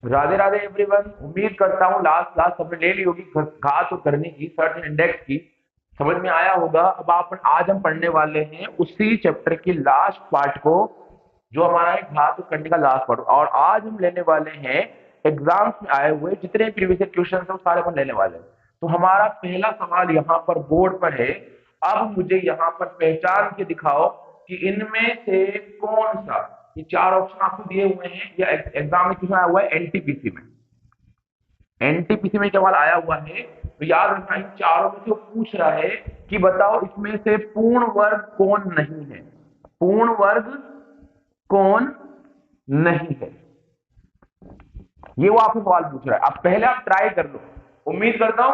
Radhe Radhe everyone. उम्मीद करता हूँ लास्ट क्लास सबने ले ली होगी घात और करने की, सर्च इंडेक्स की। समझ में आया होगा। अब आप आज हम पढ़ने वाले हैं उसी चैप्टर की लास्ट पार्ट को, जो हमारा है घात और करने का लास्ट पार्ट। और आज हम लेने वाले हैं एग्जाम्स में आए हुए जितने प्रीवियस क्वेश्चन है वो सारे हम लेने वाले हैं। तो हमारा पहला सवाल यहाँ पर बोर्ड पर है। अब मुझे यहाँ पर पहचान के दिखाओ कि इनमें से कौन सा, ये चार ऑप्शन आपको दिए हुए हैं या एग्जाम में क्वेश्चन आया हुआ है एनटीपीसी में। एनटीपीसी में सवाल आया हुआ है, तो याद रखना इन चारों में से वो पूछ रहा है कि बताओ इसमें से पूर्ण वर्ग कौन नहीं है। पूर्ण वर्ग कौन नहीं है, ये वो आपसे सवाल पूछ रहा है। आप पहले आप ट्राई कर लो। उम्मीद करता हूं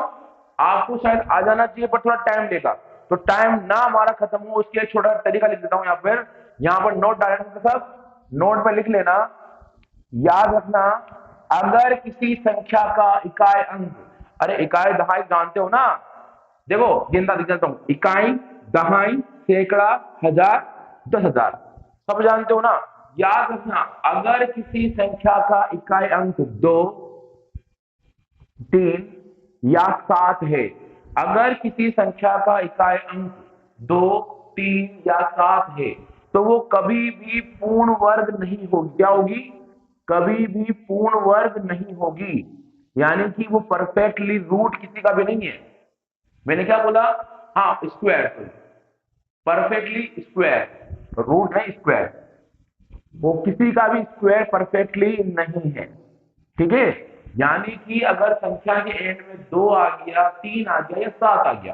आपको शायद आ जाना चाहिए, पर थोड़ा टाइम लेगा। तो टाइम ना हमारा खत्म हो उसके एक छोटा तरीका लिख देता हूं यहाँ पर नोट डायरेक्ट सब नोट पर लिख लेना। याद रखना, अगर किसी संख्या का इकाई अंक, अरे इकाई दहाई जानते हो ना, देखो गिनता दिख जाता हूं, इकाई दहाई सैकड़ा हजार 10,000 सब जानते हो ना। याद रखना, अगर किसी संख्या का इकाई अंक 2, 3 या 7 है, अगर किसी संख्या का इकाई अंक 2, 3 या 7 है, तो वो कभी भी पूर्ण वर्ग नहीं होगी। क्या होगी? कभी भी पूर्ण वर्ग नहीं होगी। यानी कि वो परफेक्टली रूट किसी का भी नहीं है। मैंने क्या बोला? हाँ, स्क्वायर। परफेक्टली स्क्वायर, रूट है स्क्वायर। वो किसी का भी स्क्वायर परफेक्टली नहीं है। ठीक है। यानी कि अगर संख्या के एंड में 2 आ गया, 3 आ गया या 7 आ गया,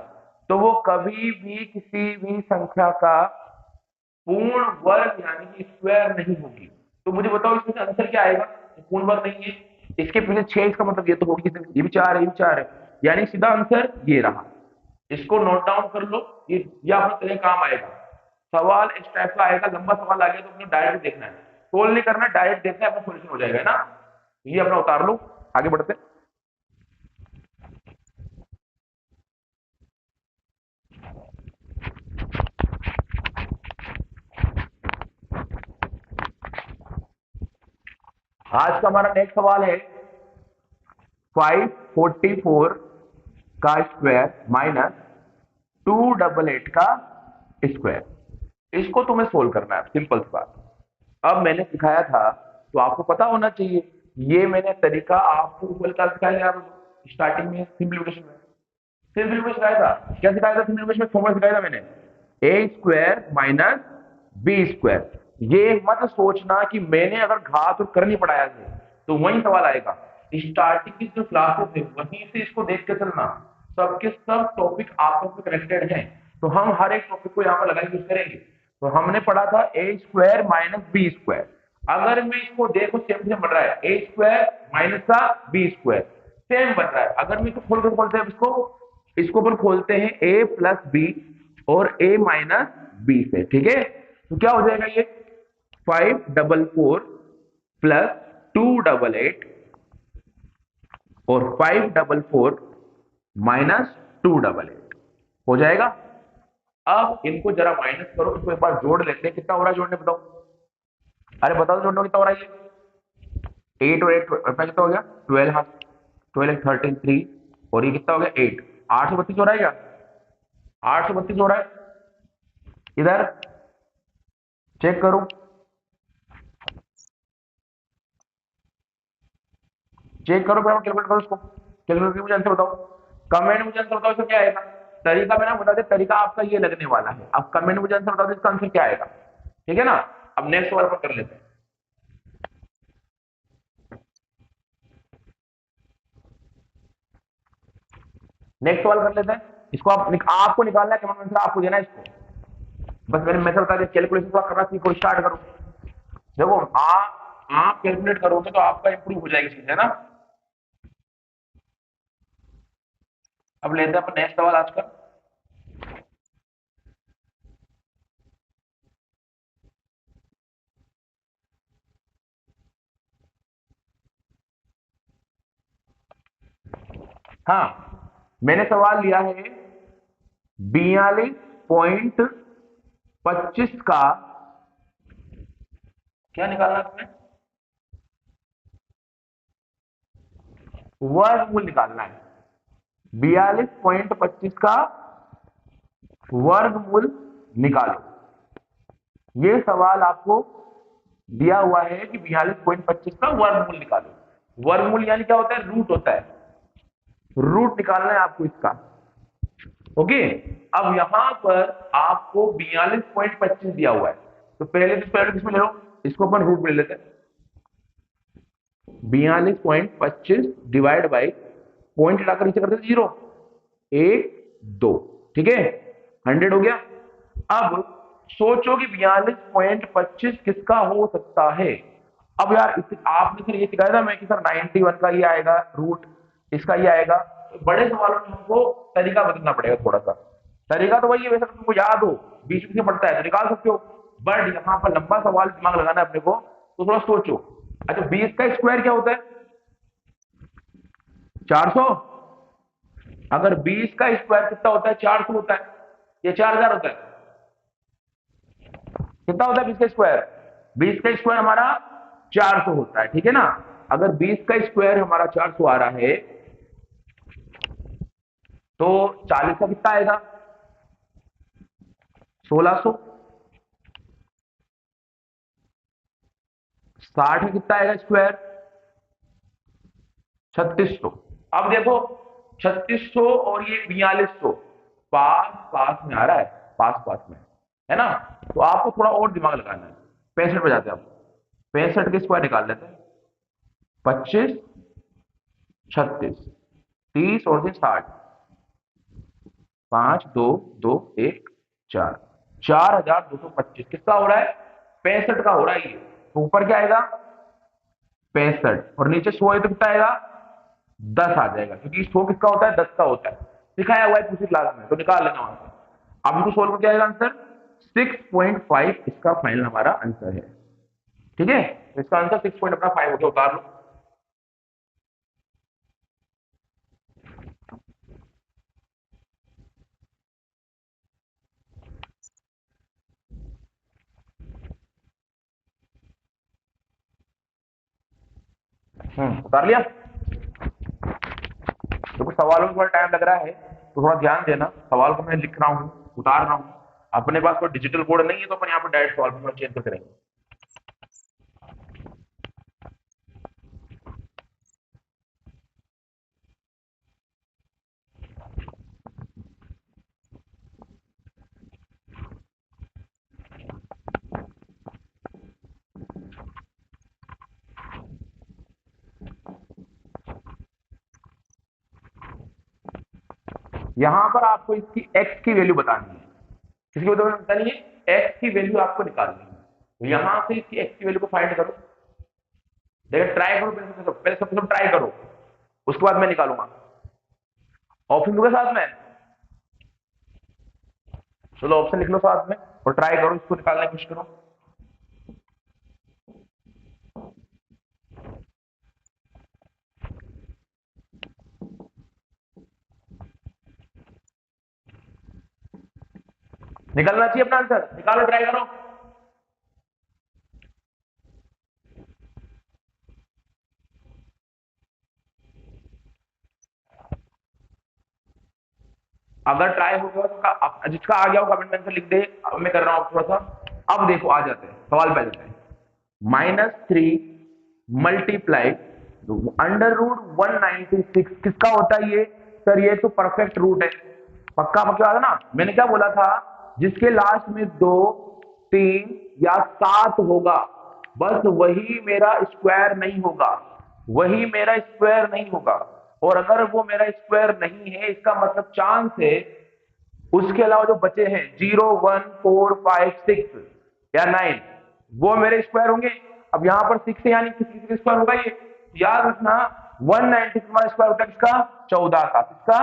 तो वो कभी भी किसी भी संख्या का पूर्ण वर्ग यानी कि स्क्वायर नहीं होगी। तो मुझे बताओ इसमें से आंसर क्या आएगा? पूर्ण वर्ग नहीं है, इसके पीछे 6, इसका मतलब ये तो होगी, ये भी 4 है, ये भी 4 है। यानी सीधा आंसर ये रहा। इसको नोट डाउन कर लो, ये अपना तेरे काम आएगा। सवाल इस टाइप का आएगा, लंबा सवाल आ गया तो अपने डायरेक्ट देखना है, सोल्व नहीं करना, डायरेक्ट देखना है, अपना सोल्यूशन हो जाएगा, है ना। ये अपना उतार लो, आगे बढ़ते। आज का हमारा नेक्स्ट सवाल है 544 का स्क्वायर माइनस 288 का स्क्वायर। इसको तुम्हें सोल्व करना है, सिंपल सी बात। अब मैंने सिखाया था तो आपको पता होना चाहिए। ये मैंने तरीका आपको ऊपर का सिखाया था स्टार्टिंग में, सिंप्लीफिकेशन में। सिंप्लीफिकेशन सिखाया था, क्या सिखाया था? सिंप्लीफिकेशन में फॉर्मूला सिखाया था मैंने, ए स्क्वायर माइनस बी स्क्वायर। ये मत सोचना कि मैंने अगर घात और करनी पढ़ाया है तो वही सवाल आएगा। स्टार्टिंग की जो क्लासेस है वहीं से इसको देख के चलना। सबके सब टॉपिक आपस में कनेक्टेड हैं, तो हम हर एक टॉपिक को यहाँ पर लगाकर यूज करेंगे। तो हमने पढ़ा था ए स्क्वायर माइनस बी स्क्वायर। अगर मैं इसको देखो सेम सेम बन रहा है, ए स्क्वायर माइनस का बी स्क्वायर सेम बन रहा है। अगर मैं इसको खोलते हैं, इसको अपन खोलते हैं ए प्लस बी और ए माइनस बी से, ठीक है। तो क्या हो जाएगा? ये 544 प्लस 288 और 544 माइनस 288 हो जाएगा। अब इनको जरा माइनस करो, इसको एक बार जोड़ लेते हैं। कितना हो रहा है जोड़ने, बताओ? अरे बताओ जोड़ने कितना हो रहा है? ये 8 और 8 अपना कितना हो गया? 12। हाँ, 12 13 3 और ये कितना हो गया? 8। 832 हो रहा है क्या? 832 हो रहा है। इधर चेक करो, चेक करो, फिर कैलकुलेट करो इसको। कैलकुलेट करके मुझे आंसर बताओ, कमेंट में मुझे आंसर बताओ इसका क्या आएगा। तरीका मैंने बता दिया, तरीका आपका ये लगने वाला है। अब कमेंट में मुझे आंसर बताओ इसका आंसर क्या आएगा, ठीक है ना। अब नेक्स्ट सवाल पर कर लेते हैं। नेक्स्ट सवाल कर लेते हैं। इसको आपको निकालना है, कमेंट आंसर आपको देना है इसको। बस मैंने मेथड बता दिया, कैलकुलेशन करना सीखो, स्टार्ट करो। देखो आप कैलकुलेट करोगे तो आपका इंप्रूव हो जाएगी चीज, है ना। अब लेते हैं अपन नेक्स्ट सवाल आज का। हाँ, मैंने सवाल लिया है 42.25 का, क्या निकालना है तुम्हें? वर्गमूल निकालना है। 42.25 का वर्गमूल निकालो। ये सवाल आपको दिया हुआ है कि 42.25 का वर्गमूल निकालो। वर्गमूल यानी क्या होता है? रूट होता है। रूट निकालना है आपको इसका। ओके, अब यहां पर आपको 42.25 दिया हुआ है, तो पहले तो स्क्वायर किसमें ले लो, इसको अपन रूट में ले लेते हैं। 42.25 डिवाइड बाई पॉइंट हटाकर नीचे करते 0, 1 2, ठीक है, 100 हो गया। अब सोचो कि 42.25 किसका हो सकता है। अब यार आपने सर ये सिखाया था मैं कि सर 91 का ये आएगा रूट, इसका ये आएगा। तो बड़े सवालों में हमको तरीका बदलना पड़ेगा थोड़ा सा। तरीका तो वही है, वैसे तुमको याद हो, बीच में से पड़ता है तो निकाल सकते हो, बट यहाँ पर लंबा सवाल दिमाग लगाना है अपने को, तो थोड़ा सोचो। अच्छा, 20 का स्क्वायर क्या होता है? 400। अगर 20 का स्क्वायर कितना होता है? 400 होता है, या 4000 होता है? कितना होता है 20 का स्क्वायर? 20 का स्क्वायर हमारा 400 होता है, ठीक है ना। अगर 20 का स्क्वायर हमारा 400 आ रहा है, तो 40 का कितना आएगा? 1600। 60 का कितना आएगा स्क्वायर? 3600। अब देखो 3600 और ये 4200 पास पास में आ रहा है, पास पास में है ना। तो आपको थोड़ा और दिमाग लगाना है। 65 पे जाते हैं आप, 65 के स्क्वायर निकाल लेते हैं। 25, 36, 30 और 60, 5 2 2 1 4, 4225 किसका हो रहा है? 65 का हो रहा है ये। तो ऊपर क्या आएगा? 65, और नीचे 100 है तो कितना आएगा? 10 आ जाएगा, क्योंकि 100 किसका होता है? 10 का होता है, सिखाया हुआ है पूरी क्लास में, तो निकाल लेना वहां से। अब इसको सोल्व करके आएगा आंसर 6.5, इसका फाइनल हमारा आंसर है, ठीक है। तो इसका आंसर 6.5 हो गया, उतार लो। उतार लिया। तो कुछ सवालों में थोड़ा टाइम लग रहा है, तो थोड़ा ध्यान देना। सवाल को मैं लिख रहा हूँ, उतार रहा हूँ। अपने पास कोई डिजिटल बोर्ड नहीं है, तो अपन यहाँ पर डायरेक्ट सवाल को चेंज करते रहेंगे। यहां पर आपको इसकी x की वैल्यू बतानी है, किसकी वैल्यू बतानी है? x की वैल्यू आपको निकालनी है। तो यहां से इसकी x की वैल्यू को फाइंड करो। देखो ट्राई करो, पहले सबसे ट्राई करो, उसके बाद मैं निकालूंगा। ऑप्शन दूंगा साथ में, चलो ऑप्शन लिख लो साथ में और ट्राई करो, इसको निकालने की कोशिश करो। निकलना चाहिए अपना आंसर, निकालो, ट्राई करो। अगर ट्राई हो गया तो जिसका आ गया हो कमेंट में आंसर लिख दे। अब मैं कर रहा हूं थोड़ा सा। अब देखो आ जाते हैं सवाल पे, आ जाते हैं। -3 मल्टीप्लाई √196 किसका होता है ये? सर ये तो परफेक्ट रूट है, पक्का पक्का है ना। मैंने क्या बोला था? जिसके लास्ट में 2 3 या 7 होगा, बस वही मेरा स्क्वायर नहीं होगा, वही मेरा स्क्वायर नहीं होगा। और अगर वो मेरा स्क्वायर नहीं है, इसका मतलब चांस है उसके अलावा जो बचे हैं 0 1 4 5 6 या 9, वो मेरे स्क्वायर होंगे। अब यहां पर 6 है, यानी किसी किसी स्क्वायर होगा ये। याद रखना 196 हमारा स्क्वायर होता है किसका? 14 का। किसका?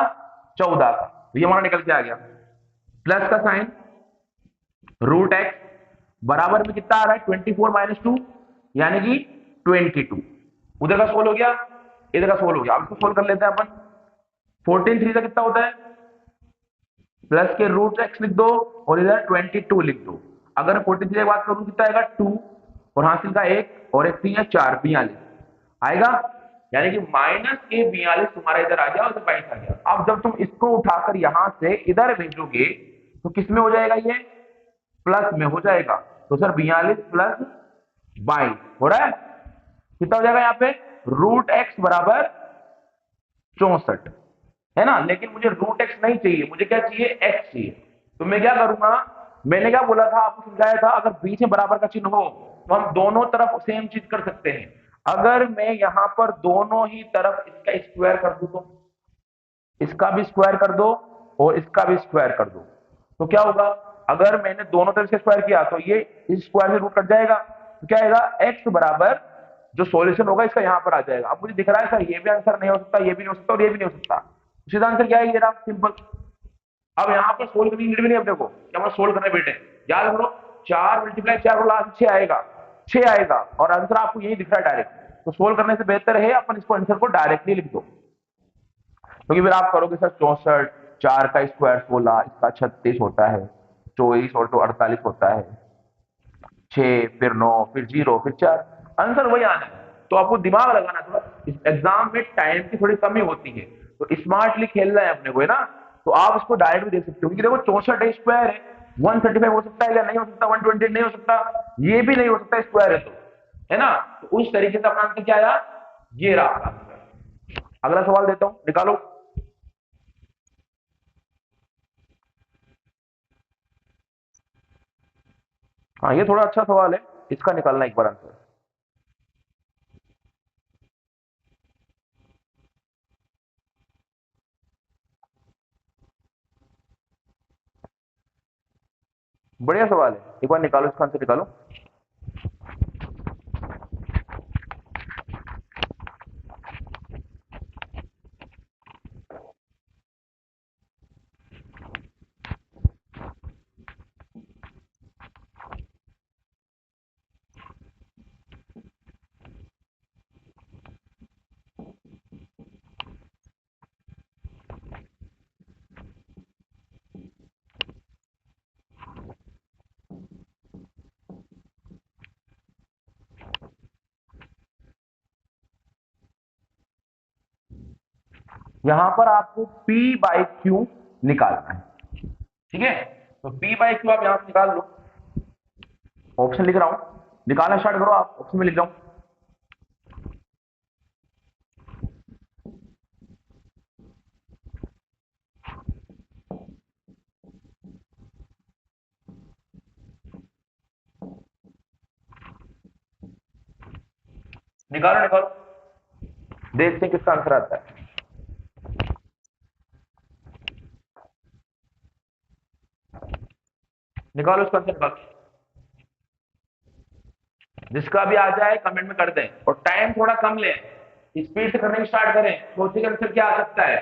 14 का। तो ये हमारा निकल के आ गया। प्लस का साइन, √x बराबर में कितना आ रहा है? 24 - 2 यानी कि 22। उधर का सोल्व हो गया, इधर का सोल्व हो गया। अब इसको सोल्व कर लेते हैं अपन। 14 3 का कितना होता है? प्लस के √x लिख दो और इधर 22 लिख दो। अगर 43 की बात करूं कितना आएगा? 2 और हासिल का 1 और 1 3 या 4, 42 आएगा। यानी कि माइनस के 42 तुम्हारा इधर आ गया और 22 आ गया। अब जब तुम इसको उठाकर यहां से इधर भेजोगे तो किस में हो जाएगा, ये प्लस में हो जाएगा। तो सर 42 प्लस 22 हो रहा है, कितना हो जाएगा यहाँ पे, रूट एक्स बराबर 64 है ना। लेकिन मुझे रूट एक्स नहीं चाहिए, मुझे क्या चाहिए, एक्स चाहिए। तो मैं क्या करूंगा, मैंने क्या बोला था आपको, समझाया था, अगर बीच में बराबर का चिन्ह हो तो हम दोनों तरफ सेम चीज कर सकते हैं। अगर मैं यहां पर दोनों ही तरफ इसका स्क्वायर कर दूं तो इसका भी स्क्वायर कर दो और इसका भी स्क्वायर कर दो, तो क्या होगा, अगर मैंने दोनों तरफ से स्क्वायर किया तो ये इस स्क्वायर से रूट कट जाएगा, तो क्या आएगा, एक्स बराबर जो सॉल्यूशन होगा इसका यहां पर आ जाएगा। अब मुझे दिख रहा है सर ये भी आंसर नहीं हो सकता, ये भी नहीं हो सकता और ये भी नहीं हो सकता, सीधा आंसर क्या है, ये रहा, सिंपल। अब यहाँ पर सोल्व करने की नीड भी नहीं अपने को, क्या मतलब सोल्व करने बेटे, याद करो 4 मल्टीप्लाई 4 लास्ट 6 आएगा, 6 आएगा और आंसर आपको यही दिख रहा है डायरेक्ट। तो सोल्व करने से बेहतर है अपन इसको आंसर को डायरेक्टली लिख दो, क्योंकि फिर आप करोगे सर 64, 4 का स्क्वायर 16, इसका 36 होता है, 24 और तो 48 होता है, 6 फिर 9 फिर 0 फिर 4, आंसर वही आना है। तो आपको दिमाग लगाना थोड़ा, इस एग्जाम में टाइम की थोड़ी कमी होती है, तो स्मार्टली खेलना है अपने को, है ना। तो आप इसको डायरेक्ट भी देख सकते हो, क्योंकि देखो 64 स्क्वायर है, 135 हो सकता है या नहीं हो सकता, 128 नहीं हो सकता, ये भी नहीं हो सकता, स्क्वायर है तो, है ना। तो उस तरीके से अपना आंसर क्या आया, ये रहा आंसर। अगला सवाल देता हूं, निकालो। हाँ ये थोड़ा अच्छा सवाल है, इसका निकालना एक बार आंसर। बढ़िया सवाल है, एक बार निकालो, इसका आंसर निकालो। यहां पर आपको P बाई Q निकालना है, ठीक है। तो P बाई Q आप यहां से निकाल लो, ऑप्शन लिख रहा हूं, निकालना स्टार्ट करो, आप ऑप्शन में लिख रहा हूं। निकालो निकालो, देखते हैं किसका आंसर आता है। निकालो इसका आंसर, निकालो, जिसका भी आ जाए कमेंट में कर दें, और टाइम थोड़ा कम लें, स्पीड से करने की स्टार्ट करें, सोचिए आंसर क्या आ सकता है।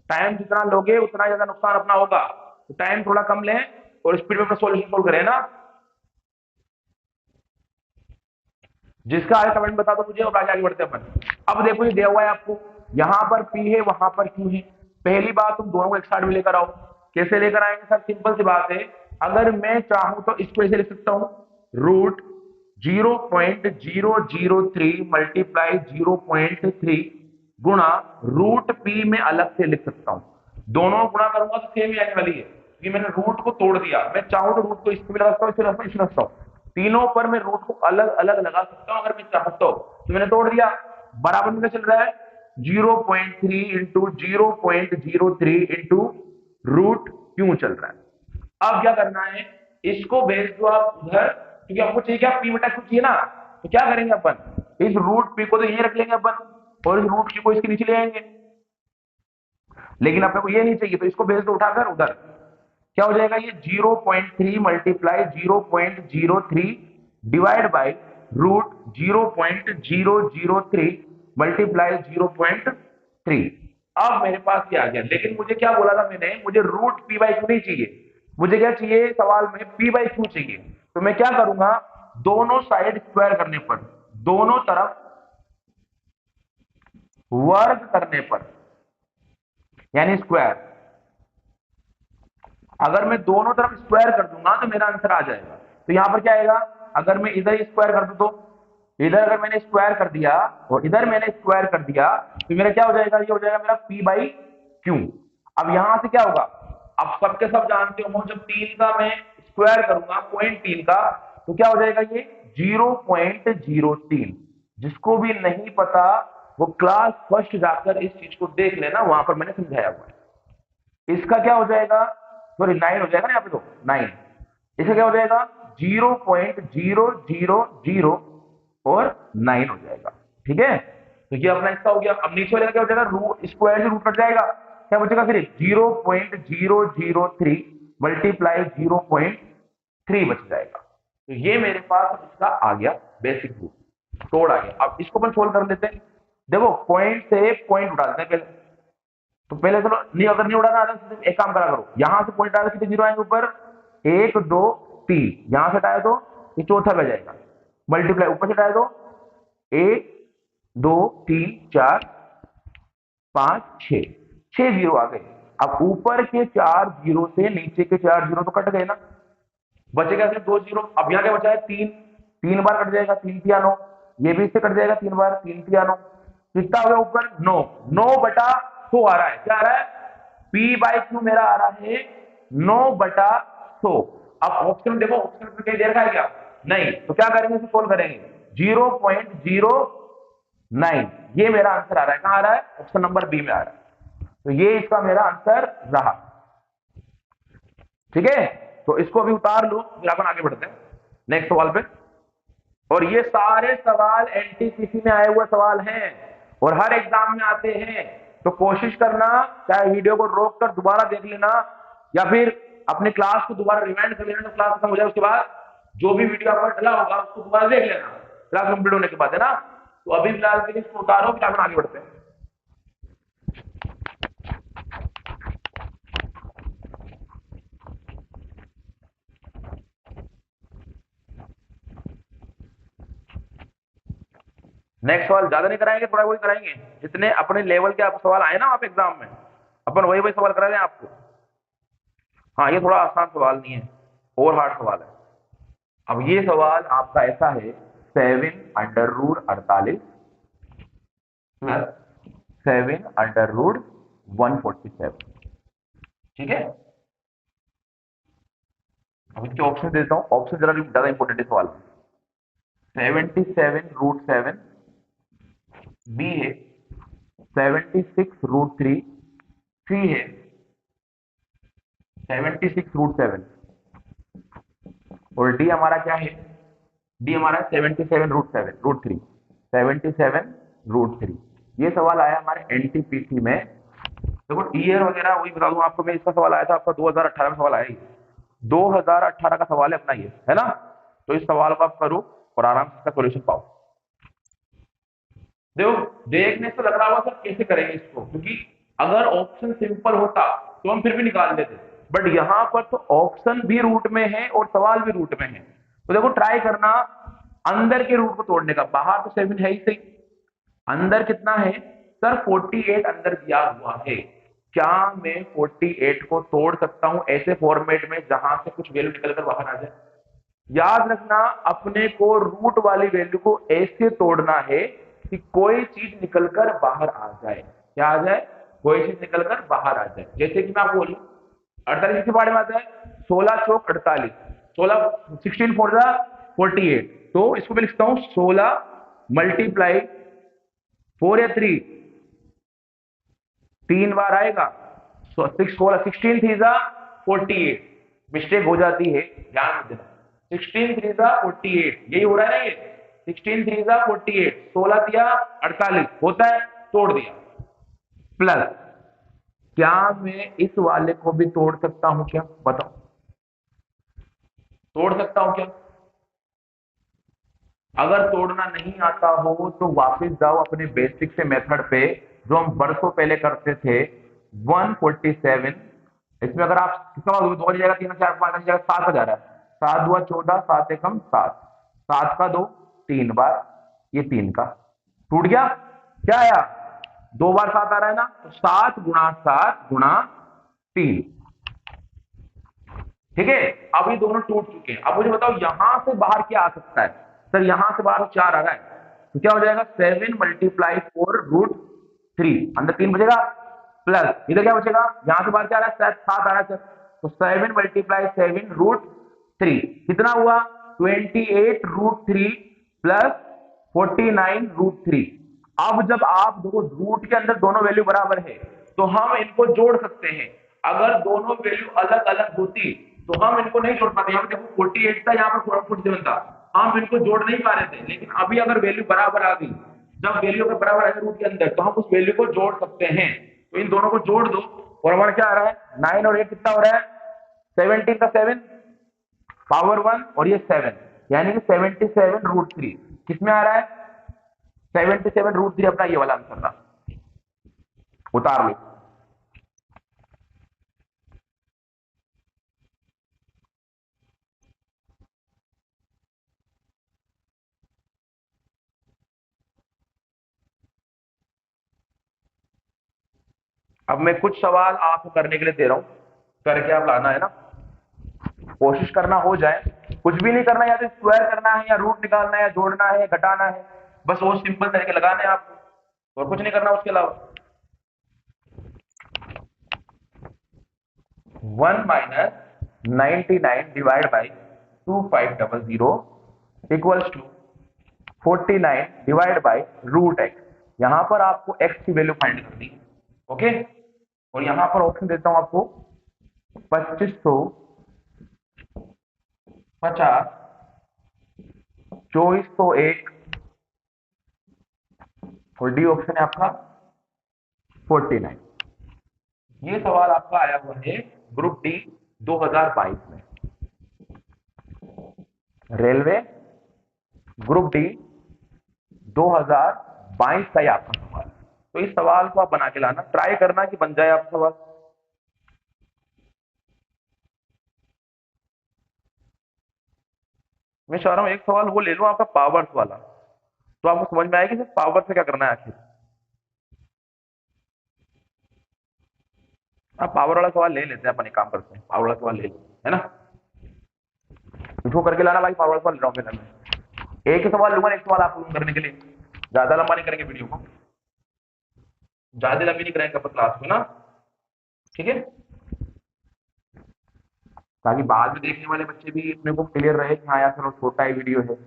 टाइम जितना लोगे उतना ज्यादा नुकसान अपना होगा, तो टाइम थोड़ा कम लें और स्पीड में अपना सॉल्यूशन सोल्व करें ना। जिसका आगे कमेंट बता दो मुझे, और आगे बढ़ते अपन। अब देखो ये दिया हुआ है आपको, यहां पर P है वहां पर Q है। पहली बात, तुम दोनों को एक साथ में लेकर आओ। कैसे लेकर आएंगे सर, सिंपल सी बात है, अगर मैं चाहूं तो इसको ऐसे लिख सकता हूं, रूट 0.003 मल्टीप्लाई 0.3 गुणा रूट P में अलग से लिख सकता हूं। दोनों गुणा करूंगा तो सेम ही आने वाली है, क्योंकि मैंने रूट को तोड़ दिया। मैं चाहूं तो रूट को इसमें लगा सकता हूं, इसमें लगा सकता हूं, इसमें लगा सकता हूं, तीनों पर मैं रूट को अलग अलग लगा सकता हूं अगर मैं चाहता हूं। तो मैंने तोड़ दिया, बराबर में चल रहा है 0.3 इंटू 0.03 इंटू रूट क्यों चल रहा है। अब क्या करना है, इसको भेज दो आप उधर, क्योंकि आपको चाहिए क्या, पी बटा क्यू चाहिए ना। तो क्या करेंगे अपन, इस रूट पी को तो यहीं रख लेंगे अपन, और इस रूट क्यू को इसके नीचे ले आएंगे। लेकिन अपने को ये नहीं चाहिए, तो इसको भेज दो उठाकर उधर, क्या हो जाएगा, ये 0.3 multiply 0.03 divide by root 0.003 multiply 0.3। अब मेरे पास क्या आ गया, लेकिन मुझे क्या बोला था मैंने, मुझे रूट पी बाई क्यू नहीं चाहिए, मुझे क्या चाहिए, सवाल में पी बाई क्यू चाहिए। तो मैं क्या करूंगा, दोनों साइड स्क्वायर करने पर, दोनों तरफ वर्ग करने पर, यानी स्क्वायर, अगर मैं दोनों तरफ स्क्वायर कर दूंगा तो मेरा आंसर आ जाएगा। तो यहां पर क्या आएगा, अगर मैं इधर स्क्वायर कर दूं तो इधर अगर मैंने स्क्वायर कर दिया और इधर मैंने स्क्वायर कर दिया तो मेरा क्या हो जाएगा, ये हो जाएगा मेरा P बाई क्यू। अब यहां से क्या होगा, अब सबके सब जानते हो जब 3 का मैं स्क्वायर करूंगा पॉइंट 3 का तो क्या हो जाएगा, ये 0.03। जिसको भी नहीं पता वो क्लास फर्स्ट जाकर इस चीज को देख लेना, वहां पर मैंने समझाया हुआ है। इसका क्या हो जाएगा, सॉरी 9 हो जाएगा ना यहाँ पे, तो 9। इसका क्या हो जाएगा, 0.000 और 9 हो जाएगा। ठीक है, तो ये अपना इसका हो गया। अब नीचे वाले का क्या हो जाएगा, रूट स्क्वायर से रूट कट जाएगा, क्या बचेगा फिर 0.003 मल्टीप्लाई 0.3 बच जाएगा। तो ये मेरे पास इसका आ गया बेसिक रूट, तोड़ आ गया। अब इसको अपन सोल्व कर लेते हैं। देखो पॉइंट से पॉइंट उठा देते हैं पहले, तो पहले चलो नहीं, अगर नहीं उड़ाना आता तो एक काम करा करो, यहां से पॉइंट डाल कितने जीरो आएंगे ऊपर, 1 2 3, यहां से हटाया तो ये चौथा बच जाएगा, मल्टीप्लाई ऊपर से हटाया तो 1 2 3 4 5 6, 6 जीरो आ गए। अब ऊपर के 4 जीरो से नीचे के 4 जीरो तो कट गए ना, बचेगा सिर्फ 2 जीरो। अब यहाँ क्या बचा है 3, 3 बार कट जाएगा, 3 तिया 9, ये भी इससे कट जाएगा 3 बार, 3 तिया 9, कितना हो गया ऊपर 9, 9/100 आ रहा है। क्या आ रहा है, P बाई क्यू मेरा आ रहा है 9/100। अब ऑप्शन देखो, ऑप्शन में कहीं दे रखा है क्या, नहीं, तो क्या करेंगे, इसे सोल्व करेंगे, 0.09, ये मेरा आंसर आ रहा है। कहां आ रहा है, ऑप्शन नंबर बी में आ रहा है। तो ये इसका मेरा आंसर रहा। ठीक है, तो इसको अभी उतार लो, फिर अपन आगे बढ़ते हैं नेक्स्ट सवाल पे। और ये सारे सवाल एनटीपीसी में आए हुए सवाल हैं और हर एग्जाम में आते हैं, तो कोशिश करना चाहे वीडियो को रोक कर दोबारा देख लेना या फिर अपने क्लास को दोबारा रिवाइंड कर लेना, तो क्लास खत्म हो जाए उसके बाद जो भी वीडियो आपका डला होगा उसको दोबारा देख लेना क्लास कंप्लीट होने के बाद, है ना। तो अभी फिलहाल के लिए इसको उतारो, फिर अपन आगे बढ़ते हैं। नेक्स्ट सवाल ज्यादा नहीं कराएंगे, थोड़ा वही कराएंगे जितने अपने लेवल के आप सवाल आए ना आप एग्जाम में, अपन वही वही सवाल करा रहे हैं आपको। हाँ, ये थोड़ा आसान सवाल नहीं है और हार्ड सवाल है। अब ये सवाल आपका ऐसा है, 7√48 प्लस 7√147। ठीक है, अब इसके ऑप्शन देता हूँ, ऑप्शन जरा ज्यादा इंपॉर्टेंट है सवाल। 77√7, बी है 76√3, सी है 76√7 और डी हमारा क्या है, डी हमारा 77√3, 77√3। ये सवाल आया हमारे एनटीपीसी में। देखो ईयर वगैरह वही बता दूं आपको मैं, इसका सवाल आया था आपका 2018 में सवाल आया, 2018 का सवाल है अपना ये, है ना। तो इस सवाल को आप करो और आराम से इसका सोल्यूशन पाओ। देखो देखने से लग रहा होगा सर कैसे करेंगे इसको, क्योंकि अगर ऑप्शन सिंपल होता तो हम फिर भी निकाल देते, बट यहां पर तो ऑप्शन भी रूट में है और सवाल भी रूट में है। तो देखो ट्राई करना अंदर के रूट को तोड़ने का, बाहर तो 7 है ही सही, अंदर कितना है सर, 48 अंदर दिया हुआ है। क्या मैं 48 को तोड़ सकता हूं ऐसे फॉर्मेट में जहां से कुछ वैल्यू निकलकर बाहर आ जाए। याद रखना अपने को रूट वाली वैल्यू को ऐसे तोड़ना है कि कोई चीज निकलकर बाहर आ जाए। क्या आ जाए, कोई चीज निकलकर बाहर आ जाए। जैसे कि मैं आपको बोलूं 48 के बारे में आता है, 16 चौक 48, 16 16 4 48, तो इसको मैं लिखता हूं 16 मल्टीप्लाई 4 या 3, 3 बार आएगा, 16 3 48, मिस्टेक हो जाती है ध्यान में देना, 16 3 48, यही हो रहा है ना, ये 16 3 48, 16 तिया 48 होता है, तोड़ दिया। प्लस क्या मैं इस वाले को भी तोड़ सकता हूं क्या, बताओ, तोड़ सकता हूं क्या। अगर तोड़ना नहीं आता हो तो वापस जाओ अपने बेसिक से मेथड पे जो हम बरसों पहले करते थे, 147। इसमें अगर आप कितना दो जाएगा, 3 4 5 जाएगा, 7 आ जा रहा है, 7 2 14, 7 1 7, 7 का 2 3 बार, ये 3 का टूट गया। क्या आया, 2 बार 7 आ रहा है ना, तो 7 गुणा 7 गुणा 3। ठीक है, अब ये दोनों टूट चुके हैं। अब मुझे बताओ यहां से बाहर क्या आ सकता है, सर यहां से बाहर 4 आ रहा है, तो क्या हो जाएगा 7 मल्टीप्लाई 4√3, अंदर 3 बचेगा, प्लस इधर क्या बचेगा, यहां से बाहर क्या आ रहा है, 7 आ रहा है सर, तो 7 मल्टीप्लाई 7√3 कितना हुआ 28√3 प्लस 49√3। अब जब आप देखो रूट के अंदर दोनों वैल्यू बराबर है तो हम इनको जोड़ सकते हैं। अगर दोनों वैल्यू अलग अलग होती तो हम इनको नहीं जोड़ पाते। यहाँ पे देखो 48 था, यहाँ पर 47 था, हम इनको जोड़ नहीं पा रहे थे। लेकिन अभी अगर वैल्यू बराबर आ गई, जब वैल्यू अगर बराबर आ गई रूट के अंदर, तो हम उस वैल्यू को जोड़ सकते हैं। तो इन दोनों को जोड़ दो और हमारा क्या आ रहा है 9 और 8 कितना हो रहा है 17 का 7 पावर 1 और ये 7 यानी कि 77√3 किसमें आ रहा है 77√3 अपना ये वाला आंसर था। उतार लो। अब मैं कुछ सवाल आपको करने के लिए दे रहा हूं, करके आप लाना है ना, कोशिश करना हो जाए, कुछ भी नहीं करना, या तो स्क्वायर करना है या रूट निकालना है या जोड़ना है घटाना है, बस वो सिंपल तरीके लगाने हैं आपको और कुछ नहीं करना उसके अलावा। 1 minus 99 divide by 2500 equals to 49 divide by √x। यहां पर आपको x की वैल्यू फाइंड करनी है, ओके। और यहां पर ऑप्शन देता हूं आपको 2550, 2401 और डी ऑप्शन है आपका 49। ये सवाल आपका आया हुआ है ग्रुप डी 2022 में, रेलवे ग्रुप डी 2022 का ही आपका सवाल। तो इस सवाल को आप बना के लाना, ट्राई करना कि बन जाए आपका सवाल। मैं चाह रहा हूं एक सवाल वो ले लो आपका पावर्स वाला, तो आपको समझ में आएगी कि पावर से क्या करना है आखिर। आप पावर वाला सवाल ले लेते हैं, अपन एक काम करते हैं, पावर वाला सवाल ले लो, है ना। इसको करके लाना भाई, पावर वाला सवाल ले रहा हूं मैं। एक ही सवाल लूंगा, एक सवाल आप लूंगा करने के लिए, ज्यादा लंबा नहीं करेंगे वीडियो को, ज्यादा लंबी नहीं कराएंगे अपन क्लास में ना, ठीक है, ताकि बाद में देखने वाले बच्चे भी अपने को क्लियर रहे कि हाँ यार चलो छोटा ही वीडियो है।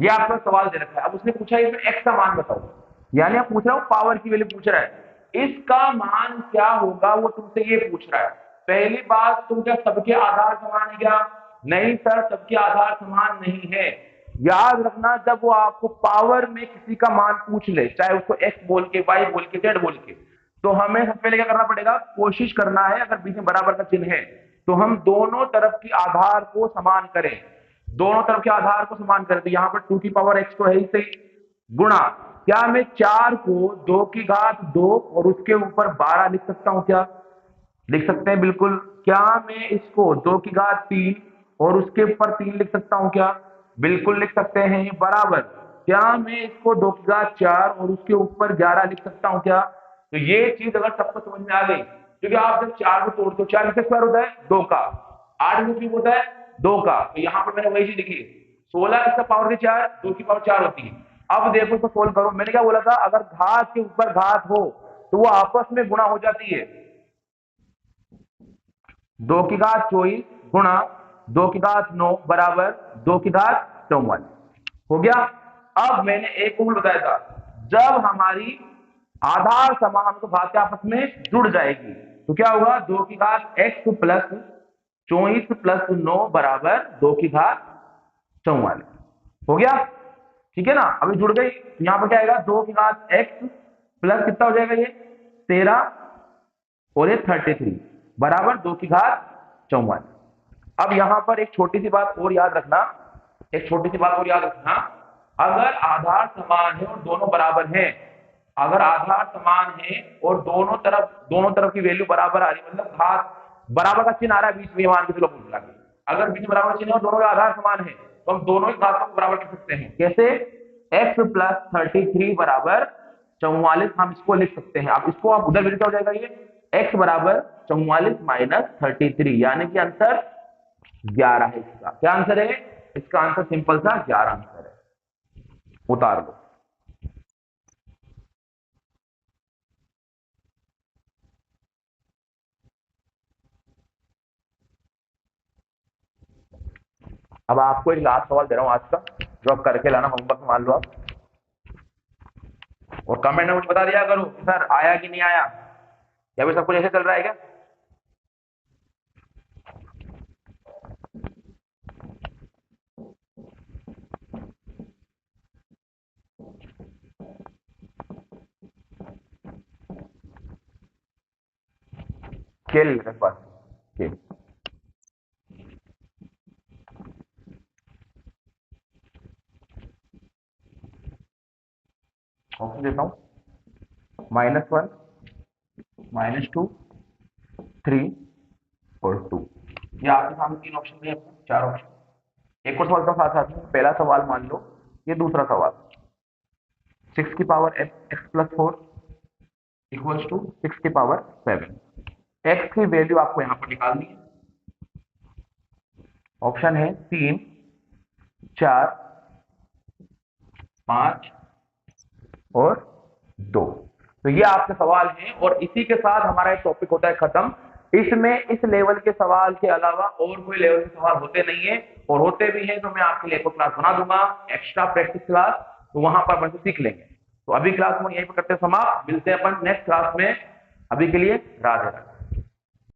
ये आपको सवाल दे रखा है, अब उसने पूछा है इसमें x का मान बताओ, यानी आप पूछ रहा हूं पावर की वैल्यू पूछ रहा है, इसका मान क्या होगा वो तुमसे ये पूछ रहा है। पहली बात, तुम क्या सबके आधार समान है क्या, नहीं सर सबके आधार समान नहीं है। याद रखना, जब वो आपको पावर में किसी का मान पूछ ले, चाहे उसको x बोल के, y बोल के, z बोल के, तो हमें सबसे पहले क्या करना पड़ेगा, कोशिश करना है अगर बीच में बराबर का चिन्ह है तो हम दोनों तरफ की आधार को समान करें, दोनों तरफ के आधार को समान करें। तो यहाँ पर 2 की पावर x तो है ही सही, गुणा क्या मैं 4 को 2 की घात 2 और उसके ऊपर 12 लिख सकता हूं क्या, लिख सकते हैं बिल्कुल। क्या मैं इसको 2 की घात 3 और उसके ऊपर 3 लिख सकता हूं क्या, बिल्कुल लिख सकते हैं, बराबर। क्या मैं इसको 2 की घात 4 और उसके ऊपर 11 लिख सकता हूं क्या। तो ये चीज अगर सबको समझ में आ गई, क्योंकि आप जब 4 को तोड़ते हो, 4 किसका स्क्वायर होता है 2 का, 8 में क्यूब होता है 2 का, तो यहां पर मैंने वही चीज लिखी, 16 इसका पावर के 4, 2 की पावर 4 होती है। अब देखो इसको सोल्व करो, मैंने क्या बोला था, अगर घात के ऊपर घात हो तो वो आपस में गुणा हो जाती है। 2 की घात 24 गुणा 2 की घात 9 बराबर 2 की घात 54 हो गया। अब मैंने एक रूल बताया था, जब हमारी आधार समान तो घात आपस में जुड़ जाएगी तो क्या होगा, 2 की घात x प्लस 24 प्लस 9 बराबर 2 की घात 44 हो गया, ठीक है ना। अभी जुड़ गई, यहां पर क्या आएगा, 2 की घात x प्लस कितना हो जाएगा ये 13 और ये 33 बराबर 2 की घात 54। अब यहां पर एक छोटी सी बात और याद रखना, एक छोटी सी बात और याद रखना, अगर आधार समान है और दोनों बराबर हैं, अगर आधार समान है और दोनों तरफ की वैल्यू बराबर आ रही है, मतलब घात बराबर का चिन्ह आ रहा है बीच में, मान के चलो पूछ लगे, अगर बीच में बराबर का चिन्ह है और दोनों का आधार समान है तो हम दोनों ही घातों को बराबर कर सकते हैं। कैसे? x प्लस 33 बराबर 44 हम इसको लिख सकते हैं। अब इसको आप उधर भी हो जाएगा, ये x बराबर 44 माइनस 33, यानी कि आंसर 11 है इसका। क्या आंसर है इसका? आंसर सिंपल सा 11 आंसर है। उतार दो। अब आपको एक लास्ट सवाल दे रहा हूं आज का, जो आप करके लाना, होमवर्क मान लो आप, और कमेंट में मुझे बता दिया करो कि सर आया कि नहीं आया, या भी सब कुछ ऐसे चल रहा है क्या? खेल मेरे पास खेल। ऑप्शन देता हूं, -1, -2, 3 और 2। ये आपके सामने तीन ऑप्शन दिए, चार ऑप्शन। एक और सवाल का साथ साथ में, पहला सवाल मान लो, ये दूसरा सवाल, 6 की power x plus 4 equals to 6 की पावर 7। x की वैल्यू आपको यहां पर निकालनी है। ऑप्शन है 3, 4, 5 और 2। तो ये आपके सवाल हैं, और इसी के साथ हमारा एक टॉपिक होता है खत्म। इसमें इस लेवल के सवाल के अलावा और कोई लेवल के सवाल होते नहीं है, और होते भी हैं तो मैं आपके लिए क्लास बना दूंगा, एक्स्ट्रा प्रैक्टिस क्लास, तो वहां पर बच्चे सीख लेंगे। तो अभी क्लास में यहीं पर करते हैं समाप्त, मिलते हैं अपन नेक्स्ट क्लास में। अभी के लिए राधे राधे।